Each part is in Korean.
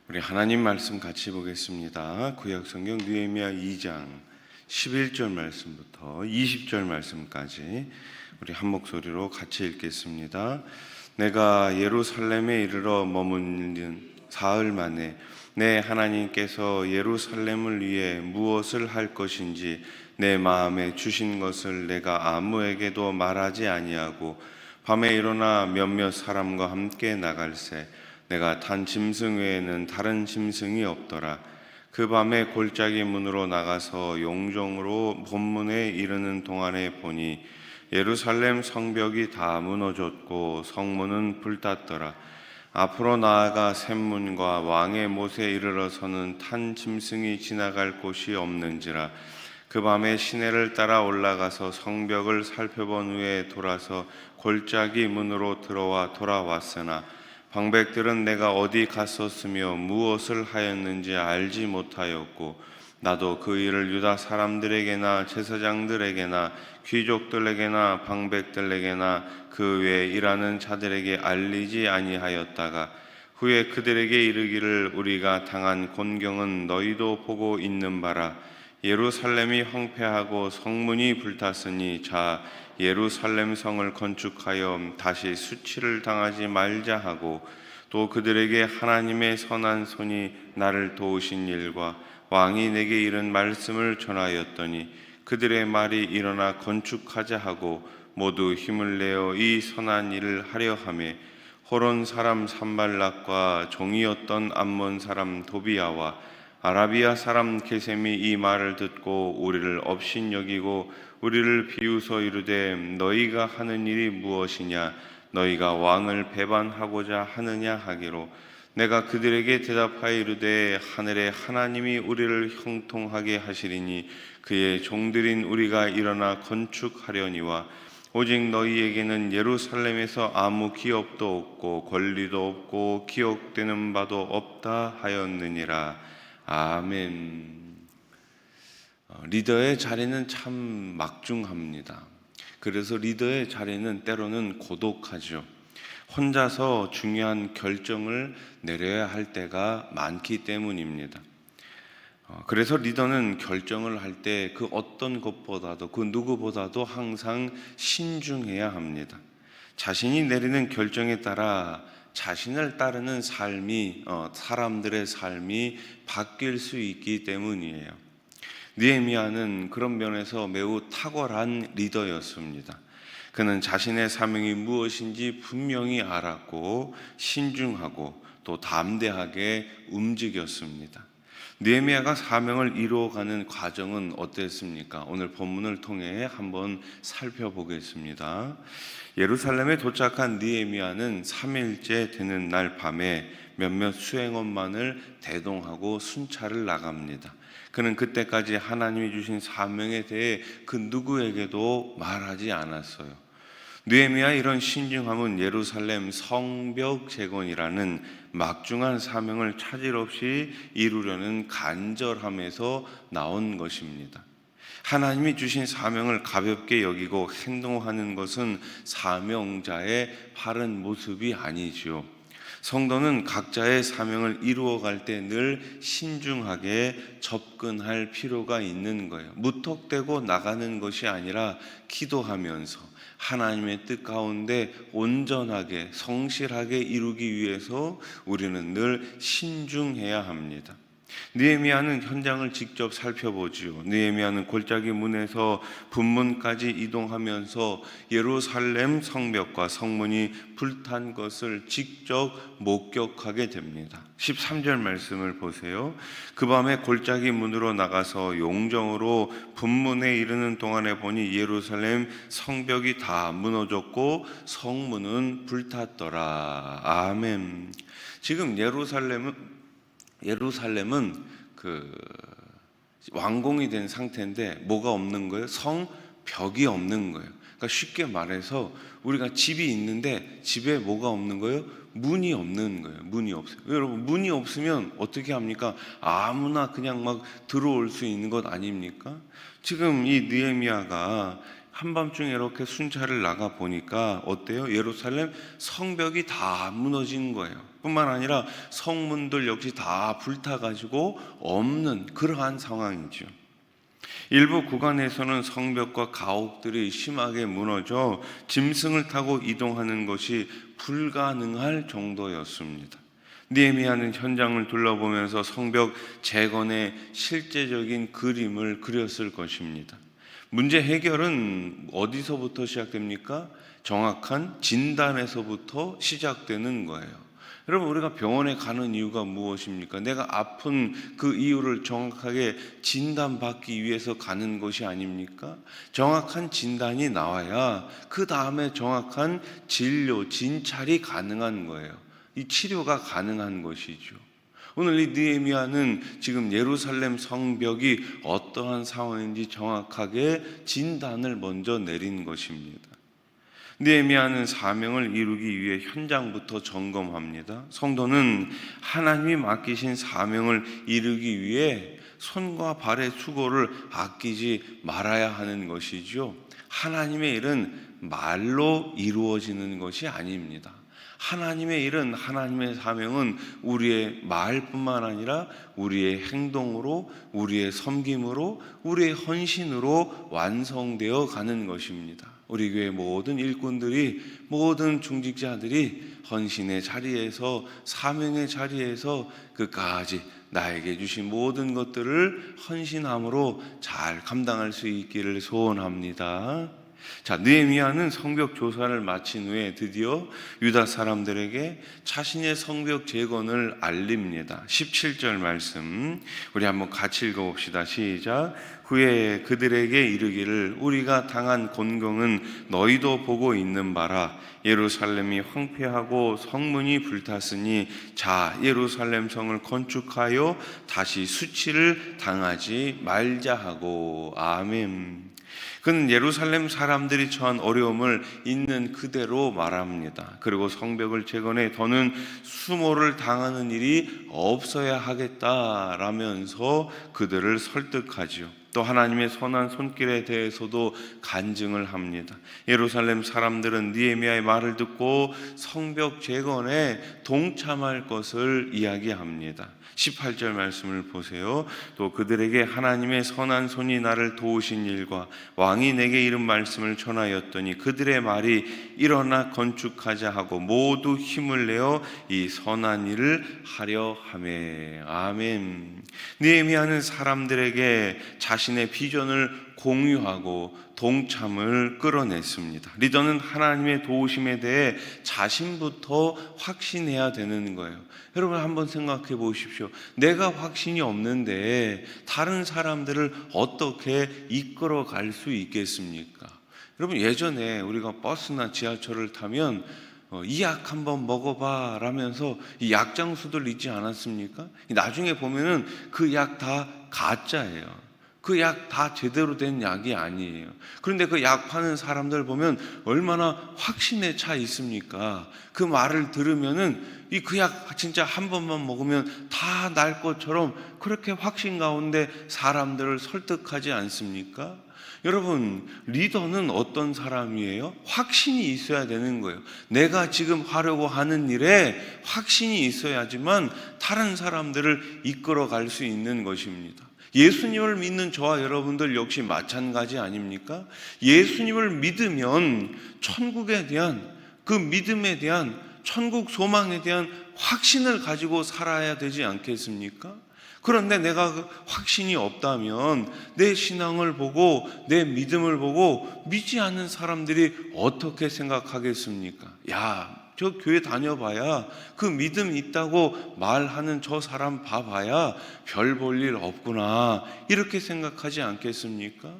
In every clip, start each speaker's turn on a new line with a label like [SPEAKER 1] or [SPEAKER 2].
[SPEAKER 1] 우리 하나님 말씀 같이 보겠습니다. 구약성경 느헤미야 2장 11절 말씀부터 20절 말씀까지 우리 한 목소리로 같이 읽겠습니다. 내가 예루살렘에 이르러 머무는 사흘 만에 내 하나님께서 예루살렘을 위해 무엇을 할 것인지 내 마음에 주신 것을 내가 아무에게도 말하지 아니하고 밤에 일어나 몇몇 사람과 함께 나갈새 내가 탄 짐승 외에는 다른 짐승이 없더라. 그 밤에 골짜기 문으로 나가서 용정으로 본문에 이르는 동안에 보니 예루살렘 성벽이 다 무너졌고 성문은 불탔더라. 앞으로 나아가 샘문과 왕의 못에 이르러서는 탄 짐승이 지나갈 곳이 없는지라. 그 밤에 시내를 따라 올라가서 성벽을 살펴본 후에 돌아서 골짜기 문으로 들어와 돌아왔으나 방백들은 내가 어디 갔었으며 무엇을 하였는지 알지 못하였고 나도 그 일을 유다 사람들에게나 제사장들에게나 귀족들에게나 방백들에게나 그 외에 일하는 자들에게 알리지 아니하였다가 후에 그들에게 이르기를 우리가 당한 곤경은 너희도 보고 있는 바라. 예루살렘이 황폐하고 성문이 불탔으니 자 예루살렘 성을 건축하여 다시 수치를 당하지 말자 하고 또 그들에게 하나님의 선한 손이 나를 도우신 일과 왕이 내게 이른 말씀을 전하였더니 그들의 말이 일어나 건축하자 하고 모두 힘을 내어 이 선한 일을 하려 하매 호론 사람 산발락과 종이었던 암몬 사람 도비야와 아라비아 사람 게셈이 이 말을 듣고 우리를 업신여기고 우리를 비웃어 이르되 너희가 하는 일이 무엇이냐 너희가 왕을 배반하고자 하느냐 하기로 내가 그들에게 대답하여 이르되 하늘의 하나님이 우리를 형통하게 하시리니 그의 종들인 우리가 일어나 건축하려니와 오직 너희에게는 예루살렘에서 아무 기업도 없고 권리도 없고 기억되는 바도 없다 하였느니라. 아멘. 리더의 자리는 참 막중합니다. 그래서 리더의 자리는 때로는 고독하죠. 혼자서 중요한 결정을 내려야 할 때가 많기 때문입니다. 그래서 리더는 결정을 할 때 그 어떤 것보다도 그 누구보다도 항상 신중해야 합니다. 자신이 내리는 결정에 따라 자신을 따르는 삶이 사람들의 삶이 바뀔 수 있기 때문이에요. 느헤미야는 그런 면에서 매우 탁월한 리더였습니다. 그는 자신의 사명이 무엇인지 분명히 알았고 신중하고 또 담대하게 움직였습니다. 느헤미야가 사명을 이루어가는 과정은 어땠습니까? 오늘 본문을 통해 한번 살펴보겠습니다. 예루살렘에 도착한 느헤미야는 3일째 되는 날 밤에 몇몇 수행원만을 대동하고 순찰을 나갑니다. 그는 그때까지 하나님이 주신 사명에 대해 그 누구에게도 말하지 않았어요. 느헤미야의 이런 신중함은 예루살렘 성벽 재건이라는 막중한 사명을 차질 없이 이루려는 간절함에서 나온 것입니다. 하나님이 주신 사명을 가볍게 여기고 행동하는 것은 사명자의 바른 모습이 아니지요. 성도는 각자의 사명을 이루어갈 때 늘 신중하게 접근할 필요가 있는 거예요. 무턱대고 나가는 것이 아니라 기도하면서 하나님의 뜻 가운데 온전하게 성실하게 이루기 위해서 우리는 늘 신중해야 합니다. 느헤미야는 현장을 직접 살펴보지요. 느헤미야는 골짜기 문에서 분문까지 이동하면서 예루살렘 성벽과 성문이 불탄 것을 직접 목격하게 됩니다. 13절 말씀을 보세요. 그 밤에 골짜기 문으로 나가서 용정으로 분문에 이르는 동안에 보니 예루살렘 성벽이 다 무너졌고 성문은 불탔더라. 아멘. 지금 예루살렘은 그 완공이 된 상태인데 뭐가 없는 거예요? 성벽이 없는 거예요. 그러니까 쉽게 말해서 우리가 집이 있는데 집에 뭐가 없는 거예요? 문이 없는 거예요. 문이 없어요. 여러분, 문이 없으면 어떻게 합니까? 아무나 그냥 막 들어올 수 있는 것 아닙니까? 지금 이 느헤미야가 한밤중에 이렇게 순찰을 나가 보니까 어때요? 예루살렘 성벽이 다 무너진 거예요. 뿐만 아니라 성문들 역시 다 불타가지고 없는 그러한 상황이죠. 일부 구간에서는 성벽과 가옥들이 심하게 무너져 짐승을 타고 이동하는 것이 불가능할 정도였습니다. 느헤미야는 현장을 둘러보면서 성벽 재건의 실제적인 그림을 그렸을 것입니다. 문제 해결은 어디서부터 시작됩니까? 정확한 진단에서부터 시작되는 거예요. 여러분, 우리가 병원에 가는 이유가 무엇입니까? 내가 아픈 그 이유를 정확하게 진단받기 위해서 가는 것이 아닙니까? 정확한 진단이 나와야 그 다음에 정확한 진료, 진찰이 가능한 거예요. 이 치료가 가능한 것이죠. 오늘 이 느헤미야는 지금 예루살렘 성벽이 어떠한 상황인지 정확하게 진단을 먼저 내린 것입니다. 느헤미야는 사명을 이루기 위해 현장부터 점검합니다. 성도는 하나님이 맡기신 사명을 이루기 위해 손과 발의 수고를 아끼지 말아야 하는 것이죠. 하나님의 일은 말로 이루어지는 것이 아닙니다. 하나님의 일은, 하나님의 사명은 우리의 말뿐만 아니라 우리의 행동으로, 우리의 섬김으로, 우리의 헌신으로 완성되어 가는 것입니다. 우리 교회 모든 일꾼들이, 모든 중직자들이 헌신의 자리에서, 사명의 자리에서 끝까지 나에게 주신 모든 것들을 헌신함으로 잘 감당할 수 있기를 소원합니다. 자, 느헤미야는 성벽 조사를 마친 후에 드디어 유다 사람들에게 자신의 성벽 재건을 알립니다. 17절 말씀 우리 한번 같이 읽어봅시다. 시작. 후에 그들에게 이르기를 우리가 당한 곤경은 너희도 보고 있는 바라. 예루살렘이 황폐하고 성문이 불탔으니 자, 예루살렘 성을 건축하여 다시 수치를 당하지 말자 하고. 아멘. 그는 예루살렘 사람들이 처한 어려움을 있는 그대로 말합니다. 그리고 성벽을 재건해 더는 수모를 당하는 일이 없어야 하겠다라면서 그들을 설득하죠. 또 하나님의 선한 손길에 대해서도 간증을 합니다. 예루살렘 사람들은 느헤미야의 말을 듣고 성벽 재건에 동참할 것을 이야기합니다. 18절 말씀을 보세요. 또 그들에게 하나님의 선한 손이 나를 도우신 일과 왕이 내게 이른 말씀을 전하였더니 그들의 말이 일어나 건축하자 하고 모두 힘을 내어 이 선한 일을 하려 하매. 아멘. 느헤미야는 사람들에게 자신의 비전을 공유하고 동참을 끌어냈습니다. 리더는 하나님의 도우심에 대해 자신부터 확신해야 되는 거예요. 여러분 한번 생각해 보십시오. 내가 확신이 없는데 다른 사람들을 어떻게 이끌어 갈 수 있겠습니까? 여러분, 예전에 우리가 버스나 지하철을 타면 이 약 한번 먹어봐 라면서 이 약장수들 있지 않았습니까? 나중에 보면은 그 약 다 가짜예요. 그 약 다 제대로 된 약이 아니에요. 그런데 그 약 파는 사람들 보면 얼마나 확신에 차 있습니까? 그 말을 들으면은 그 약 진짜 한 번만 먹으면 다 날 것처럼 그렇게 확신 가운데 사람들을 설득하지 않습니까? 여러분, 리더는 어떤 사람이에요? 확신이 있어야 되는 거예요. 내가 지금 하려고 하는 일에 확신이 있어야지만 다른 사람들을 이끌어 갈 수 있는 것입니다. 예수님을 믿는 저와 여러분들 역시 마찬가지 아닙니까? 예수님을 믿으면 천국에 대한 그 믿음에 대한 천국 소망에 대한 확신을 가지고 살아야 되지 않겠습니까? 그런데 내가 그 확신이 없다면 내 신앙을 보고 내 믿음을 보고 믿지 않는 사람들이 어떻게 생각하겠습니까? 야, 저 교회 다녀봐야 그 믿음 있다고 말하는 저 사람 봐봐야 별 볼 일 없구나, 이렇게 생각하지 않겠습니까?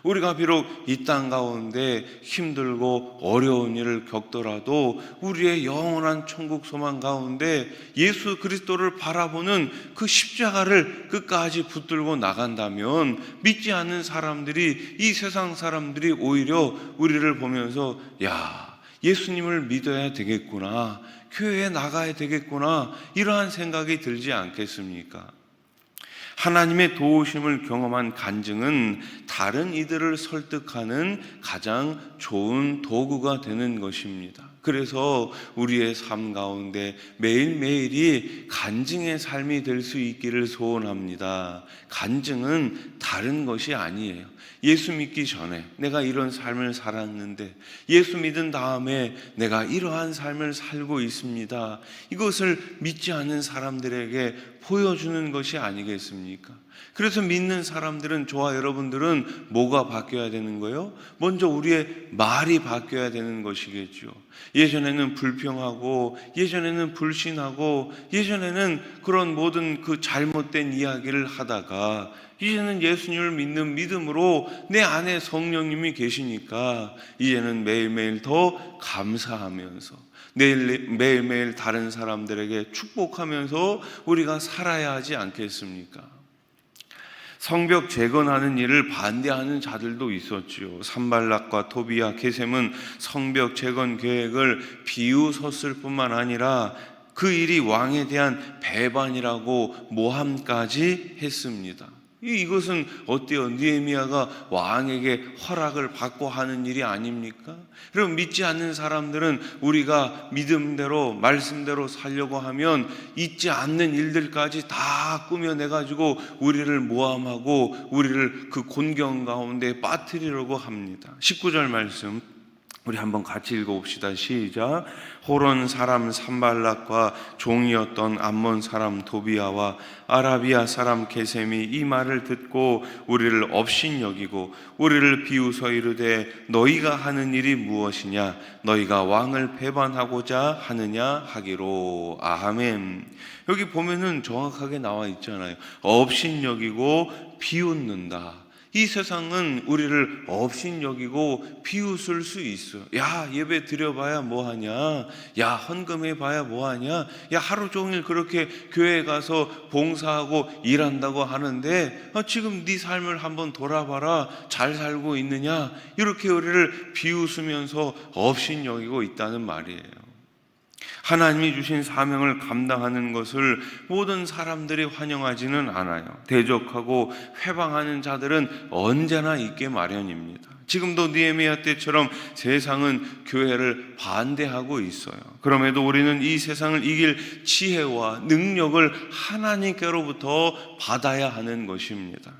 [SPEAKER 1] 우리가 비록 이 땅 가운데 힘들고 어려운 일을 겪더라도 우리의 영원한 천국 소망 가운데 예수 그리스도를 바라보는 그 십자가를 끝까지 붙들고 나간다면 믿지 않는 사람들이, 이 세상 사람들이 오히려 우리를 보면서 야, 예수님을 믿어야 되겠구나, 교회에 나가야 되겠구나, 이러한 생각이 들지 않겠습니까? 하나님의 도우심을 경험한 간증은 다른 이들을 설득하는 가장 좋은 도구가 되는 것입니다. 그래서 우리의 삶 가운데 매일매일이 간증의 삶이 될 수 있기를 소원합니다. 간증은 다른 것이 아니에요. 예수 믿기 전에 내가 이런 삶을 살았는데 예수 믿은 다음에 내가 이러한 삶을 살고 있습니다. 이것을 믿지 않는 사람들에게 보여주는 것이 아니겠습니까? 그래서 믿는 사람들은, 저와 여러분들은 뭐가 바뀌어야 되는 거예요? 먼저 우리의 말이 바뀌어야 되는 것이겠죠. 예전에는 불평하고, 예전에는 불신하고, 예전에는 그런 모든 그 잘못된 이야기를 하다가 이제는 예수님을 믿는 믿음으로 내 안에 성령님이 계시니까 이제는 매일매일 더 감사하면서 매일매일 다른 사람들에게 축복하면서 우리가 살아야 하지 않겠습니까? 성벽 재건하는 일을 반대하는 자들도 있었지요. 산발락과 토비아, 게셈은 성벽 재건 계획을 비웃었을 뿐만 아니라 그 일이 왕에 대한 배반이라고 모함까지 했습니다. 이것은 어때요? 느헤미야가 왕에게 허락을 받고 하는 일이 아닙니까? 그럼 믿지 않는 사람들은 우리가 믿음대로 말씀대로 살려고 하면 있지 않는 일들까지 다 꾸며내가지고 우리를 모함하고 우리를 그 곤경 가운데 빠뜨리려고 합니다. 19절 말씀 우리 한번 같이 읽어봅시다. 시작. 호론 사람 산발락과 종이었던 암몬 사람 도비아와 아라비아 사람 게셈이 이 말을 듣고 우리를 업신여기고 우리를 비웃어 이르되 너희가 하는 일이 무엇이냐? 너희가 왕을 배반하고자 하느냐 하기로. 아멘. 여기 보면은 정확하게 나와 있잖아요. 업신여기고 비웃는다. 이 세상은 우리를 업신여기고 비웃을 수 있어. 야, 예배 드려봐야 뭐하냐? 야, 헌금해봐야 뭐하냐? 야, 하루 종일 그렇게 교회에 가서 봉사하고 일한다고 하는데 지금 네 삶을 한번 돌아봐라. 잘 살고 있느냐? 이렇게 우리를 비웃으면서 업신여기고 있다는 말이에요. 하나님이 주신 사명을 감당하는 것을 모든 사람들이 환영하지는 않아요. 대적하고 회방하는 자들은 언제나 있게 마련입니다. 지금도 느헤미야 때처럼 세상은 교회를 반대하고 있어요. 그럼에도 우리는 이 세상을 이길 지혜와 능력을 하나님께로부터 받아야 하는 것입니다.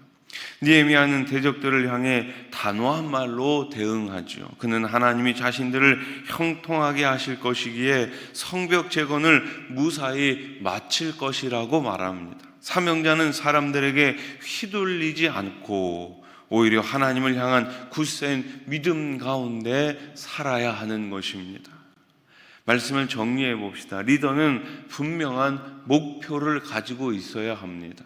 [SPEAKER 1] 느헤미야는 대적들을 향해 단호한 말로 대응하죠. 그는 하나님이 자신들을 형통하게 하실 것이기에 성벽 재건을 무사히 마칠 것이라고 말합니다. 사명자는 사람들에게 휘둘리지 않고 오히려 하나님을 향한 굳센 믿음 가운데 살아야 하는 것입니다. 말씀을 정리해 봅시다. 리더는 분명한 목표를 가지고 있어야 합니다.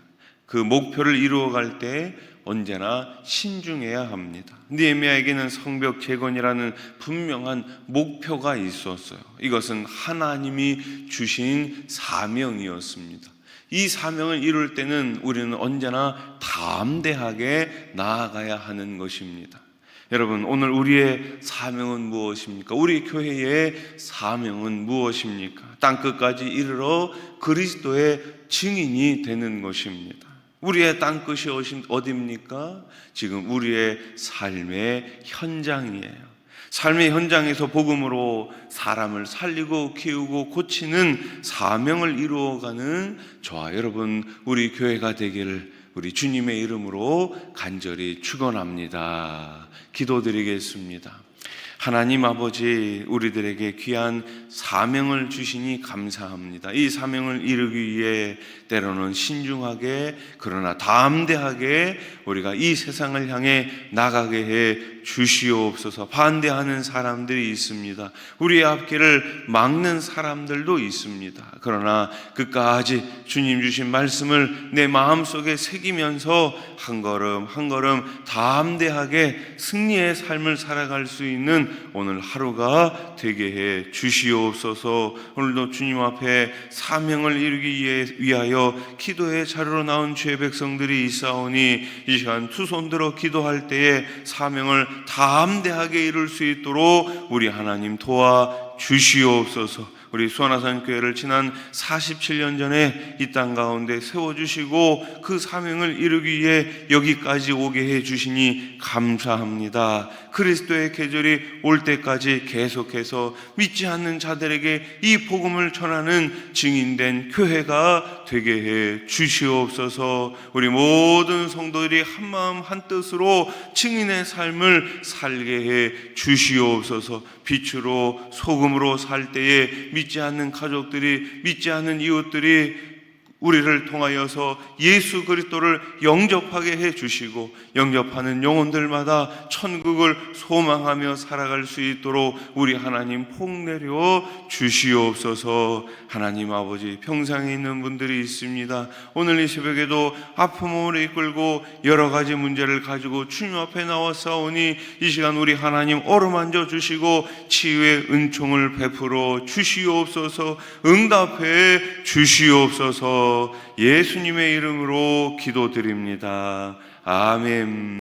[SPEAKER 1] 그 목표를 이루어갈 때 언제나 신중해야 합니다. 느헤미야에게는 성벽 재건이라는 분명한 목표가 있었어요. 이것은 하나님이 주신 사명이었습니다. 이 사명을 이룰 때는 우리는 언제나 담대하게 나아가야 하는 것입니다. 여러분, 오늘 우리의 사명은 무엇입니까? 우리 교회의 사명은 무엇입니까? 땅끝까지 이르러 그리스도의 증인이 되는 것입니다. 우리의 땅끝이 어디입니까? 지금 우리의 삶의 현장이에요. 삶의 현장에서 복음으로 사람을 살리고 키우고 고치는 사명을 이루어가는 저와 여러분, 우리 교회가 되기를 우리 주님의 이름으로 간절히 축원합니다. 기도드리겠습니다. 하나님 아버지, 우리들에게 귀한 사명을 주시니 감사합니다. 이 사명을 이루기 위해 때로는 신중하게 그러나 담대하게 우리가 이 세상을 향해 나가게 해 주시옵소서. 반대하는 사람들이 있습니다. 우리의 앞길을 막는 사람들도 있습니다. 그러나 끝까지 주님 주신 말씀을 내 마음속에 새기면서 한 걸음 한 걸음 담대하게 승리의 삶을 살아갈 수 있는 오늘 하루가 되게 해 주시옵소서. 오늘도 주님 앞에 사명을 이루기 위하여 기도의 자리로 나온 주의 백성들이 있사오니 이 시간 두 손 들어 기도할 때에 사명을 담대하게 이룰 수 있도록 우리 하나님 도와 주시옵소서. 우리 수원화산 교회를 지난 47년 전에 이 땅 가운데 세워주시고 그 사명을 이루기 위해 여기까지 오게 해주시니 감사합니다. 그리스도의 계절이 올 때까지 계속해서 믿지 않는 자들에게 이 복음을 전하는 증인된 교회가 되게 해 주시옵소서. 우리 모든 성도들이 한마음 한뜻으로 증인의 삶을 살게 해 주시옵소서. 빛으로 소금으로 살 때에 믿지 않는 가족들이, 믿지 않는 이웃들이 우리를 통하여서 예수 그리스도를 영접하게 해주시고 영접하는 영혼들마다 천국을 소망하며 살아갈 수 있도록 우리 하나님 폭내려 주시옵소서. 하나님 아버지, 평상에 있는 분들이 있습니다. 오늘 이 새벽에도 아픔을 이끌고 여러 가지 문제를 가지고 주님 앞에 나와 싸우니 이 시간 우리 하나님 어루만져 주시고 치유의 은총을 베풀어 주시옵소서. 응답해 주시옵소서. 예수님의 이름으로 기도드립니다. 아멘.